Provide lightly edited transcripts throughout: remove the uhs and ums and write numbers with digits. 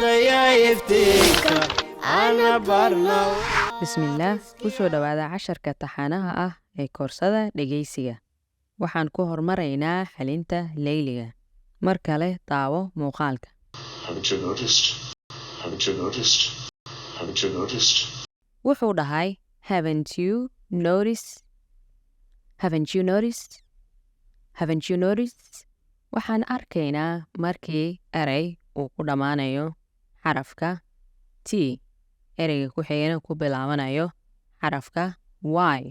daya iftiinka ana barnaw. bismillaah kusoo dhawaada casharka taxanaha ah ee koorsada dhegeysiga. waxaan ku hormaraynaa xalinta leyliga. mar kale daawo muuqaalka. Haven't you noticed? Haven't you noticed? Haven't you noticed? wuxuu dhahay haven't you noticed? Haven't you noticed? Haven't you noticed? waxaan arkaynaa markii eray uu ku dhammaanayo xarafka T, ereyga ku xigana ku bilaabanayo xarafka Y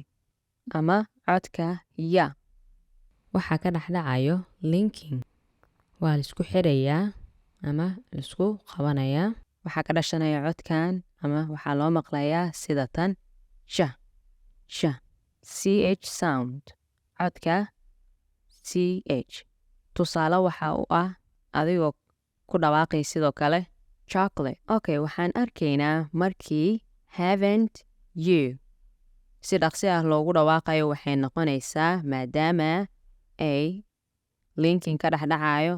ama codka ya. waxaa ka dhexdhacayo linking, waa laisku xirayaa ama laisku qabanayaa. waxaa ka dhashanaya codkan ama waxaa loo maqlayaa sida tan sha sha, ch sound, codka ch. tusaale waxa u ah adigoo ku dhawaaqay sidoo kale chocolate. okay, waxaan arkaynaa markii haven't you si dhaqsi ah loogu dhawaaqayo waxay noqonaysaa maadaama ay linking ka dhexdhacayo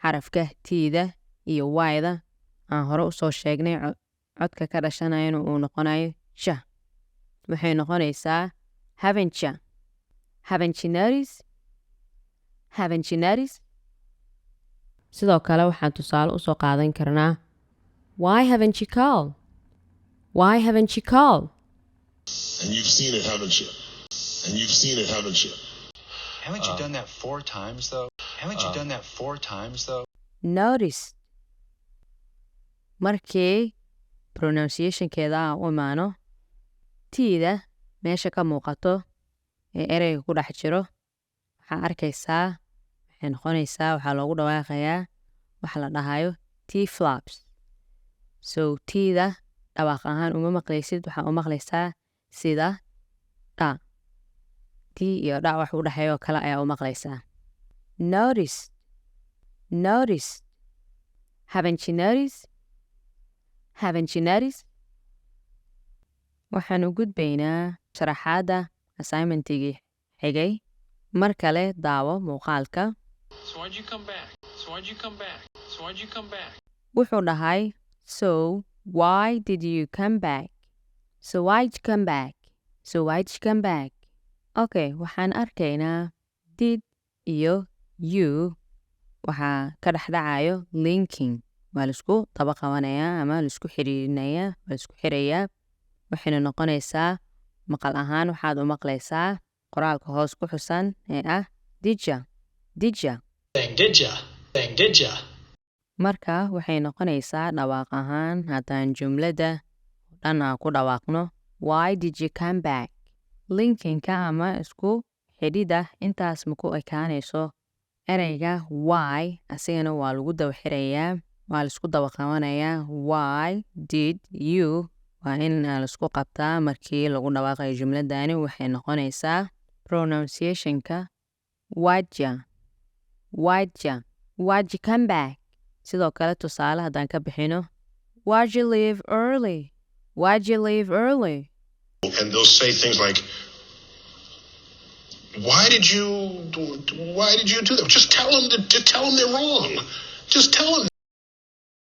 xarafka T-da iyo Y-da aan hore usoo sheegnay codka ka dhashanayana uu noqonayo sha. waxay noqonaysaa haven't you? Haven't you noticed? Haven't you noticed? sidoo kale waxaan tusaale usoo qaadan karnaa why haven't you called? Why haven't you called? And you've seen it, haven't you? And you've seen it, haven't you? Haven't you done that 4 times, though? Haven't you done that 4 times, though? Notice. markii pronunciationkeeda aan u imaano T-da meesha ka muuqato ee ereyga ku dhex jiro waxaa arkaysaa waxay noqonaysaa waxaa loogu dhawaaqayaa waxa la dhahayo T-flops. so T-da dhawaaq ahaan uma maqlaysid, waxaa u maqlaysaa sida dha. T iyo dha wax u dhexeeyo kale ayaa u maqlaysaa. Notice. Notice. Haven't you noticed? Haven't you noticed? waxaan u gudbaynaa sharaxaadda assignmentigii xigay. mar kale daawo muuqaalka. So why'd you come back? So why'd you come back? So why'd you come back? wuxuu dhahay so why did you come back? So why'd you come back? So why'd you come back? okay, waxaan arkaynaa did iyo you waxaa ka dhexdhacayo linking, waa laisku daba qabanayaa ama laisku xiriirinayaa, waa laisku xirayaa. waxayna noqonaysaa maqal ahaan waxaad u maqlaysaa qoraalka hoos ku xusan ee ah didya didya. Didya. marka waxay noqonaysaa dhawaaq ahaan haddaan jumladda dhan aan ku dhawaaqno why did you come back? linkinka ama isku xidhida intaas maku ekaanayso ereyga why, asigana waa lagu daba xirayaa, waa laisku daba qabanayaa. why did you waa in laisku qabtaa markii lagu dhawaaqayo jumladani. waxay noqonaysaa pronunciationka why'd you come back? sidoo kale tusaale haddaan ka bixino why'd you leave early? Why'd you leave early? And they'll say things like, why did you do that? Just tell them they're wrong. Just tell them.